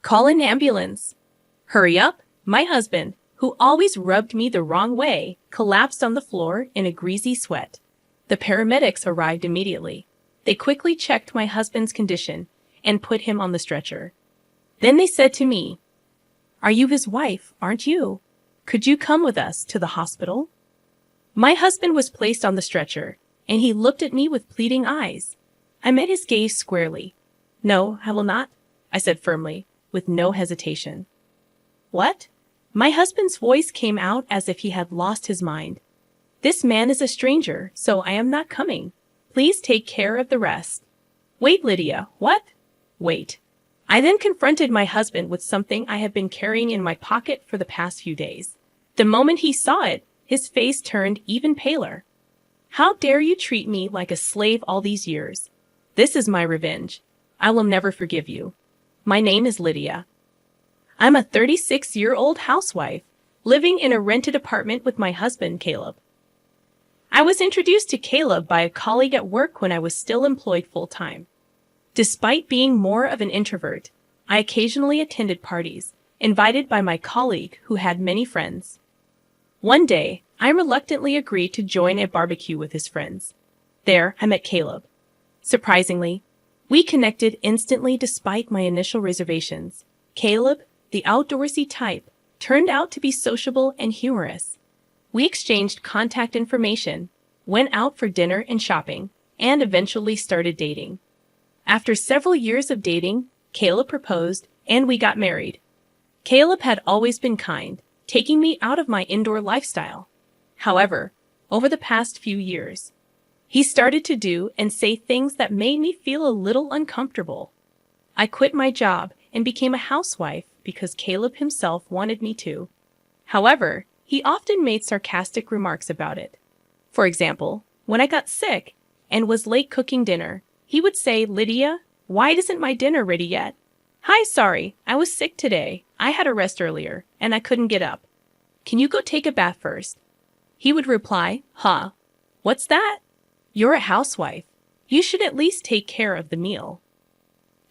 Call an ambulance. Hurry up. My husband, who always rubbed me the wrong way, collapsed on the floor in a greasy sweat. The paramedics arrived immediately. They quickly checked my husband's condition and put him on the stretcher. Then they said to me, "Are you his wife, aren't you? Could you come with us to the hospital?" My husband was placed on the stretcher, and he looked at me with pleading eyes. I met his gaze squarely. "No, I will not," I said firmly, with no hesitation. "What?" My husband's voice came out as if he had lost his mind. "This man is a stranger, so I am not coming. Please take care of the rest." "Wait, Lydia, what?" "Wait." I then confronted my husband with something I had been carrying in my pocket for the past few days. The moment he saw it, his face turned even paler. "How dare you treat me like a slave all these years? This is my revenge. I will never forgive you. My name is Lydia. I'm a 36-year-old housewife, living in a rented apartment with my husband, Caleb. I was introduced to Caleb by a colleague at work when I was still employed full-time. Despite being more of an introvert, I occasionally attended parties, invited by my colleague who had many friends. One day, I reluctantly agreed to join a barbecue with his friends. There, I met Caleb. Surprisingly, we connected instantly despite my initial reservations. Caleb, the outdoorsy type, turned out to be sociable and humorous. We exchanged contact information, went out for dinner and shopping, and eventually started dating. After several years of dating, Caleb proposed, and we got married. Caleb had always been kind, taking me out of my indoor lifestyle. However, over the past few years, he started to do and say things that made me feel a little uncomfortable. I quit my job and became a housewife because Caleb himself wanted me to. However, he often made sarcastic remarks about it. For example, when I got sick and was late cooking dinner, he would say, "Lydia, why isn't my dinner ready yet?" "Hi, sorry, I was sick today. I had a rest earlier, and I couldn't get up. Can you go take a bath first?" He would reply, "Huh, what's that? You're a housewife. You should at least take care of the meal."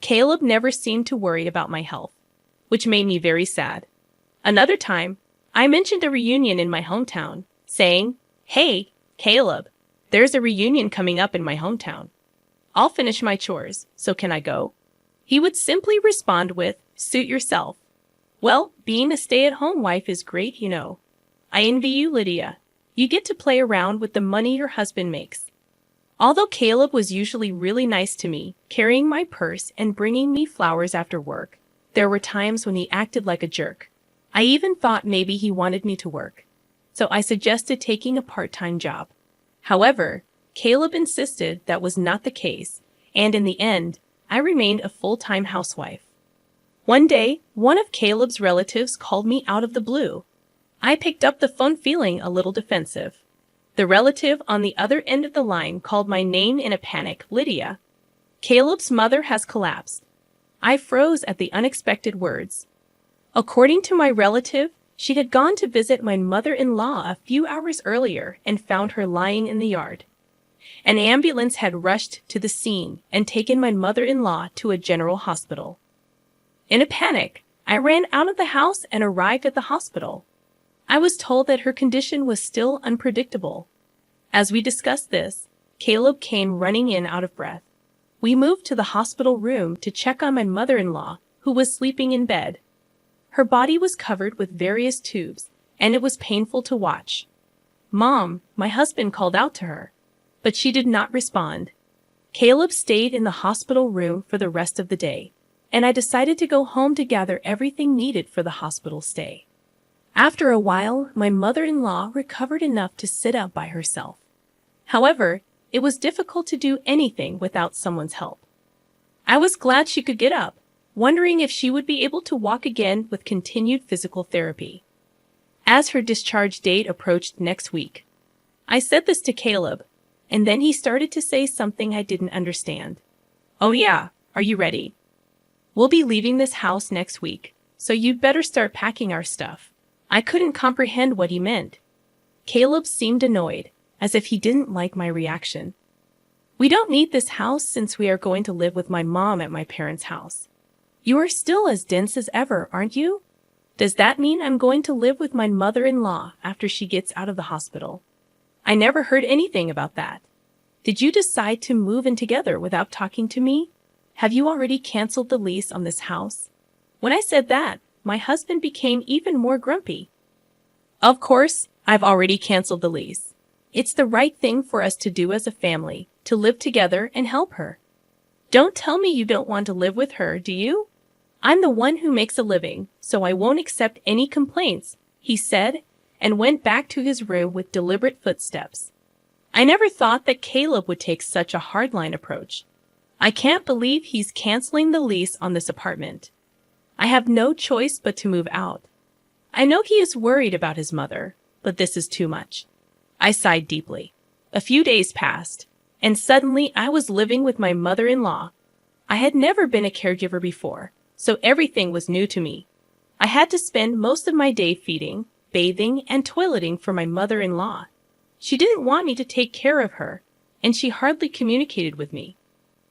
Caleb never seemed to worry about my health, which made me very sad. Another time, I mentioned a reunion in my hometown, saying, "Hey, Caleb, there's a reunion coming up in my hometown. I'll finish my chores, so can I go?" He would simply respond with, "Suit yourself." Well, being a stay-at-home wife is great, you know. I envy you, Lydia. You get to play around with the money your husband makes. Although Caleb was usually really nice to me, carrying my purse and bringing me flowers after work, there were times when he acted like a jerk. I even thought maybe he wanted me to work, so I suggested taking a part-time job. However, Caleb insisted that was not the case, and in the end, I remained a full-time housewife. One day, one of Caleb's relatives called me out of the blue. I picked up the phone feeling a little defensive. The relative on the other end of the line called my name in a panic, "Lydia. Caleb's mother has collapsed." I froze at the unexpected words. According to my relative, she had gone to visit my mother-in-law a few hours earlier and found her lying in the yard. An ambulance had rushed to the scene and taken my mother-in-law to a general hospital. In a panic, I ran out of the house and arrived at the hospital. I was told that her condition was still unpredictable. As we discussed this, Caleb came running in out of breath. We moved to the hospital room to check on my mother-in-law, who was sleeping in bed. Her body was covered with various tubes, and it was painful to watch. "Mom," my husband called out to her, but she did not respond. Caleb stayed in the hospital room for the rest of the day, and I decided to go home to gather everything needed for the hospital stay. After a while, my mother-in-law recovered enough to sit up by herself. However, it was difficult to do anything without someone's help. I was glad she could get up, wondering if she would be able to walk again with continued physical therapy. As her discharge date approached next week, I said this to Caleb, and then he started to say something I didn't understand. "Oh yeah, are you ready? We'll be leaving this house next week, so you'd better start packing our stuff." I couldn't comprehend what he meant. Caleb seemed annoyed, as if he didn't like my reaction. "We don't need this house since we are going to live with my mom at my parents' house. You are still as dense as ever, aren't you? Does that mean I'm going to live with my mother-in-law after she gets out of the hospital? I never heard anything about that. Did you decide to move in together without talking to me? Have you already canceled the lease on this house? When I said that, my husband became even more grumpy. Of course, I've already canceled the lease. It's the right thing for us to do as a family, to live together and help her. Don't tell me you don't want to live with her, do you? I'm the one who makes a living, so I won't accept any complaints, he said, and went back to his room with deliberate footsteps. I never thought that Caleb would take such a hardline approach. I can't believe he's canceling the lease on this apartment. I have no choice but to move out. I know he is worried about his mother, but this is too much. I sighed deeply. A few days passed, and suddenly I was living with my mother-in-law. I had never been a caregiver before, so everything was new to me. I had to spend most of my day feeding, bathing, and toileting for my mother-in-law. She didn't want me to take care of her, and she hardly communicated with me.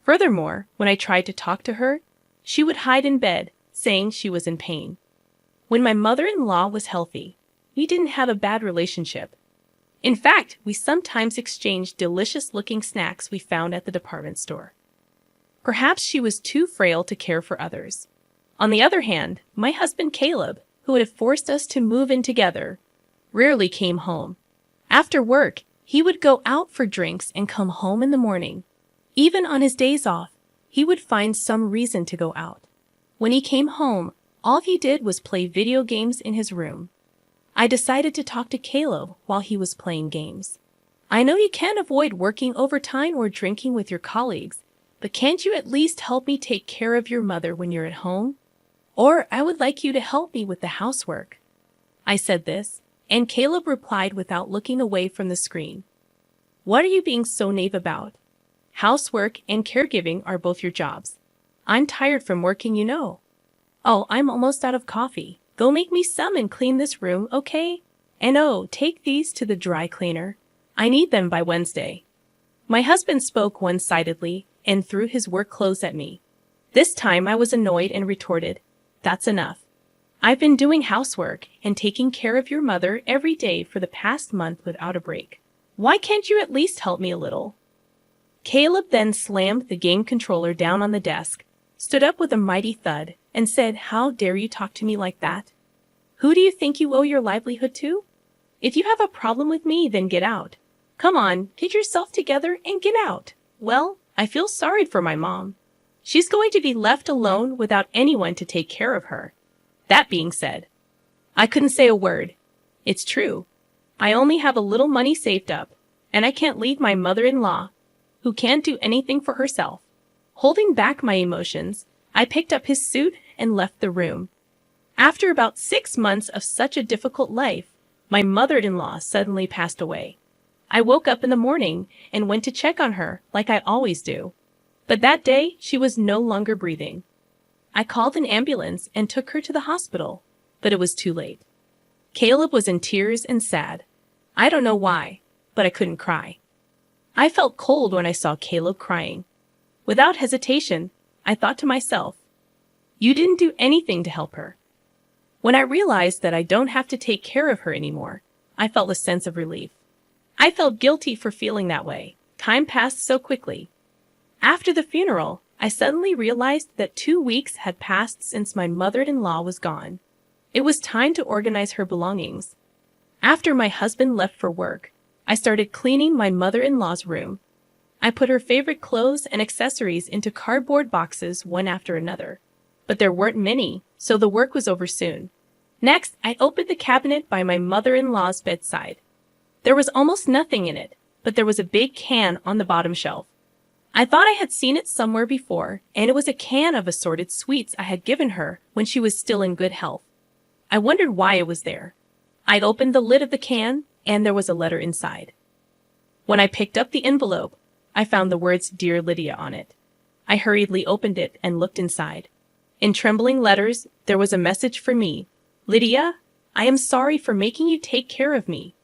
Furthermore, when I tried to talk to her, she would hide in bed, saying she was in pain. When my mother-in-law was healthy, we didn't have a bad relationship. In fact, we sometimes exchanged delicious-looking snacks we found at the department store. Perhaps she was too frail to care for others. On the other hand, my husband Caleb, who had forced us to move in together, rarely came home. After work, he would go out for drinks and come home in the morning. Even on his days off, he would find some reason to go out. When he came home, all he did was play video games in his room. I decided to talk to Caleb while he was playing games. I know you can't avoid working overtime or drinking with your colleagues, but can't you at least help me take care of your mother when you're at home? Or I would like you to help me with the housework. I said this, and Caleb replied without looking away from the screen. What are you being so naive about? Housework and caregiving are both your jobs. I'm tired from working, you know. Oh, I'm almost out of coffee. Go make me some and clean this room, okay? And oh, take these to the dry cleaner. I need them by Wednesday. My husband spoke one-sidedly and threw his work clothes at me. This time I was annoyed and retorted, "That's enough. I've been doing housework and taking care of your mother every day for the past month without a break. Why can't you at least help me a little?" Caleb then slammed the game controller down on the desk, stood up with a mighty thud, and said, "How dare you talk to me like that? Who do you think you owe your livelihood to? If you have a problem with me, then get out. Come on, get yourself together and get out." Well, I feel sorry for my mom. She's going to be left alone without anyone to take care of her. That being said, I couldn't say a word. It's true. I only have a little money saved up, and I can't leave my mother-in-law, who can't do anything for herself. Holding back my emotions, I picked up his suit and left the room. After about 6 months of such a difficult life, my mother-in-law suddenly passed away. I woke up in the morning and went to check on her like I always do. But that day, she was no longer breathing. I called an ambulance and took her to the hospital, but it was too late. Caleb was in tears and sad. I don't know why, but I couldn't cry. I felt cold when I saw Caleb crying. Without hesitation, I thought to myself, you didn't do anything to help her. When I realized that I don't have to take care of her anymore, I felt a sense of relief. I felt guilty for feeling that way. Time passed so quickly. After the funeral, I suddenly realized that 2 weeks had passed since my mother-in-law was gone. It was time to organize her belongings. After my husband left for work, I started cleaning my mother-in-law's room. I put her favorite clothes and accessories into cardboard boxes one after another. But there weren't many, so the work was over soon. Next, I opened the cabinet by my mother-in-law's bedside. There was almost nothing in it, but there was a big can on the bottom shelf. I thought I had seen it somewhere before, and it was a can of assorted sweets I had given her when she was still in good health. I wondered why it was there. I'd opened the lid of the can, and there was a letter inside. When I picked up the envelope, I found the words "Dear Lydia" on it. I hurriedly opened it and looked inside. In trembling letters, there was a message for me. "Lydia, I am sorry for making you take care of me.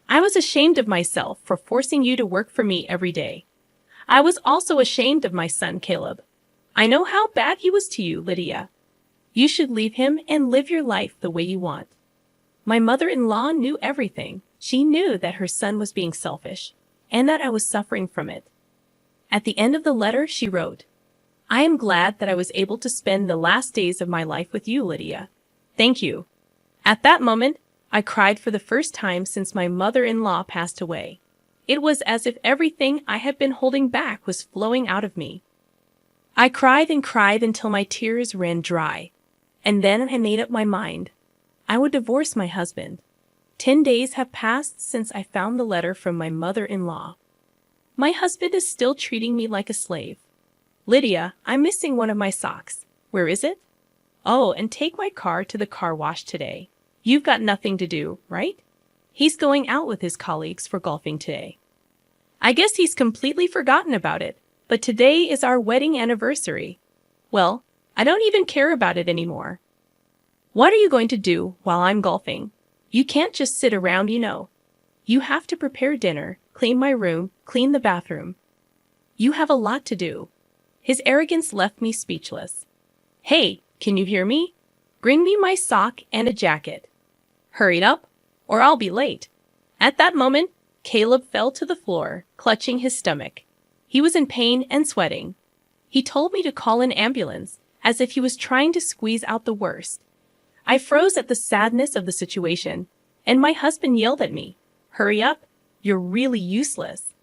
I was ashamed of myself for forcing you to work for me every day. I was also ashamed of my son, Caleb. I know how bad he was to you, Lydia. You should leave him and live your life the way you want. My mother-in-law knew everything. She knew that her son was being selfish, and that I was suffering from it. At the end of the letter, she wrote, I am glad that I was able to spend the last days of my life with you, Lydia. Thank you. At that moment, I cried for the first time since my mother-in-law passed away. It was as if everything I had been holding back was flowing out of me. I cried and cried until my tears ran dry, and then I made up my mind. I would divorce my husband. 10 days have passed since I found the letter from my mother-in-law. My husband is still treating me like a slave. Lydia, I'm missing one of my socks. Where is it? Oh, and take my car to the car wash today. You've got nothing to do, right? He's going out with his colleagues for golfing today. I guess he's completely forgotten about it, but today is our wedding anniversary. Well, I don't even care about it anymore. What are you going to do while I'm golfing? You can't just sit around, you know. You have to prepare dinner, clean my room, clean the bathroom. You have a lot to do. His arrogance left me speechless. Hey, can you hear me? Bring me my sock and a jacket. Hurry up, or I'll be late. At that moment, Caleb fell to the floor, clutching his stomach. He was in pain and sweating. He told me to call an ambulance, as if he was trying to squeeze out the worst. I froze at the sadness of the situation, and my husband yelled at me, Hurry up, you're really useless.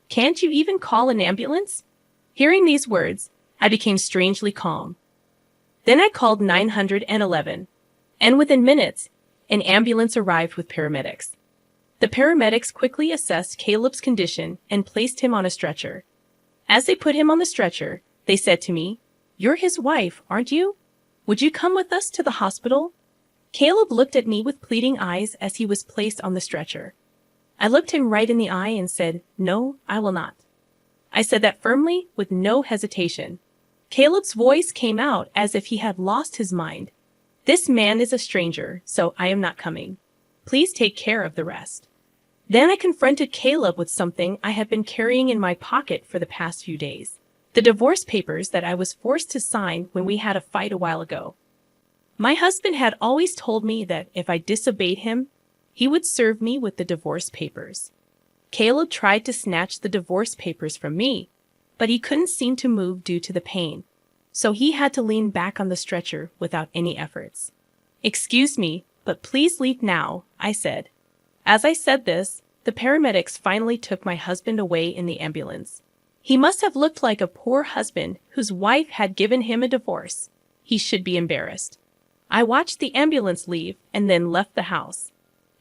Can't you even call an ambulance? Hearing these words, I became strangely calm. Then I called 911, and within minutes, an ambulance arrived with paramedics. The paramedics quickly assessed Caleb's condition and placed him on a stretcher. As they put him on the stretcher, they said to me, You're his wife, aren't you? Would you come with us to the hospital? Caleb looked at me with pleading eyes as he was placed on the stretcher. I looked him right in the eye and said, No, I will not. I said that firmly, with no hesitation. Caleb's voice came out as if he had lost his mind. This man is a stranger, so I am not coming. Please take care of the rest. Then I confronted Caleb with something I had been carrying in my pocket for the past few days. The divorce papers that I was forced to sign when we had a fight a while ago. My husband had always told me that if I disobeyed him, he would serve me with the divorce papers. Caleb tried to snatch the divorce papers from me, but he couldn't seem to move due to the pain, so he had to lean back on the stretcher without any efforts. Excuse me, but please leave now, I said. As I said this, the paramedics finally took my husband away in the ambulance. He must have looked like a poor husband whose wife had given him a divorce. He should be embarrassed. I watched the ambulance leave and then left the house.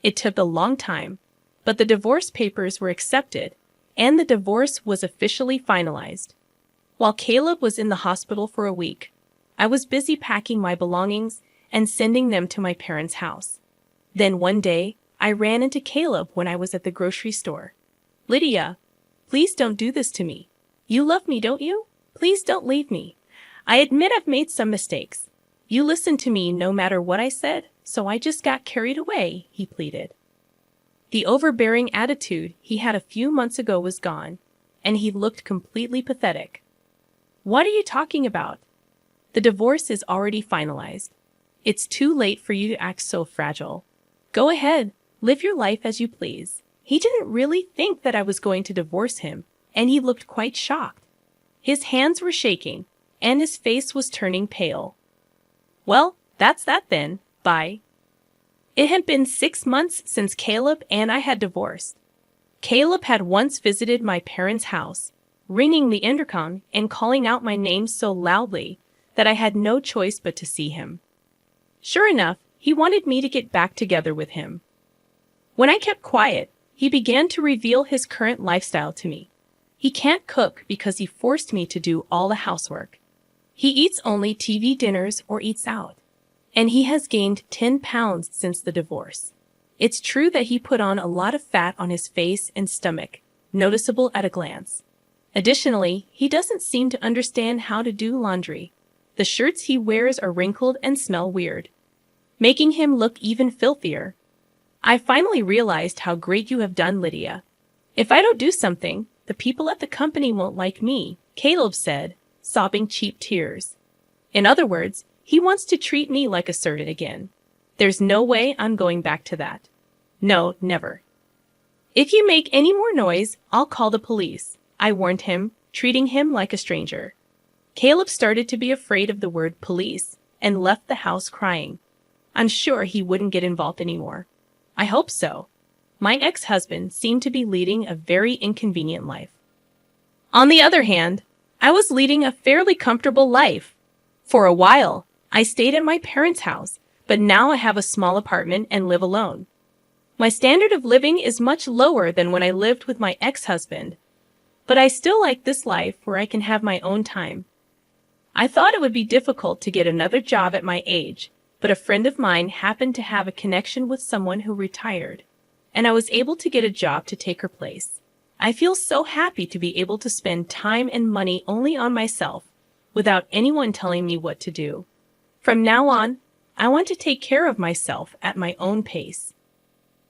It took a long time, but the divorce papers were accepted, and the divorce was officially finalized. While Caleb was in the hospital for a week, I was busy packing my belongings and sending them to my parents' house. Then one day, I ran into Caleb when I was at the grocery store. Lydia, please don't do this to me. You love me, don't you? Please don't leave me. I admit I've made some mistakes. You listened to me no matter what I said, so I just got carried away, he pleaded. The overbearing attitude he had a few months ago was gone, and he looked completely pathetic. What are you talking about? The divorce is already finalized. It's too late for you to act so fragile. Go ahead, live your life as you please. He didn't really think that I was going to divorce him, and he looked quite shocked. His hands were shaking, and his face was turning pale. Well, that's that then. Bye. It had been 6 months since Caleb and I had divorced. Caleb had once visited my parents' house, ringing the intercom and calling out my name so loudly that I had no choice but to see him. Sure enough, he wanted me to get back together with him. When I kept quiet, he began to reveal his current lifestyle to me. He can't cook because he forced me to do all the housework. He eats only TV dinners or eats out. And he has gained 10 pounds since the divorce. It's true that he put on a lot of fat on his face and stomach, noticeable at a glance. Additionally, he doesn't seem to understand how to do laundry. The shirts he wears are wrinkled and smell weird, making him look even filthier. I finally realized how great you have done, Lydia. If I don't do something, the people at the company won't like me, Caleb said, sobbing cheap tears. In other words, he wants to treat me like a servant again. There's no way I'm going back to that. No, never. If you make any more noise, I'll call the police, I warned him, treating him like a stranger. Caleb started to be afraid of the word police and left the house crying. I'm sure he wouldn't get involved anymore. I hope so. My ex-husband seemed to be leading a very inconvenient life. On the other hand, I was leading a fairly comfortable life. For a while, I stayed at my parents' house, but now I have a small apartment and live alone. My standard of living is much lower than when I lived with my ex-husband, but I still like this life where I can have my own time. I thought it would be difficult to get another job at my age, but a friend of mine happened to have a connection with someone who retired, and I was able to get a job to take her place. I feel so happy to be able to spend time and money only on myself, without anyone telling me what to do. From now on, I want to take care of myself at my own pace.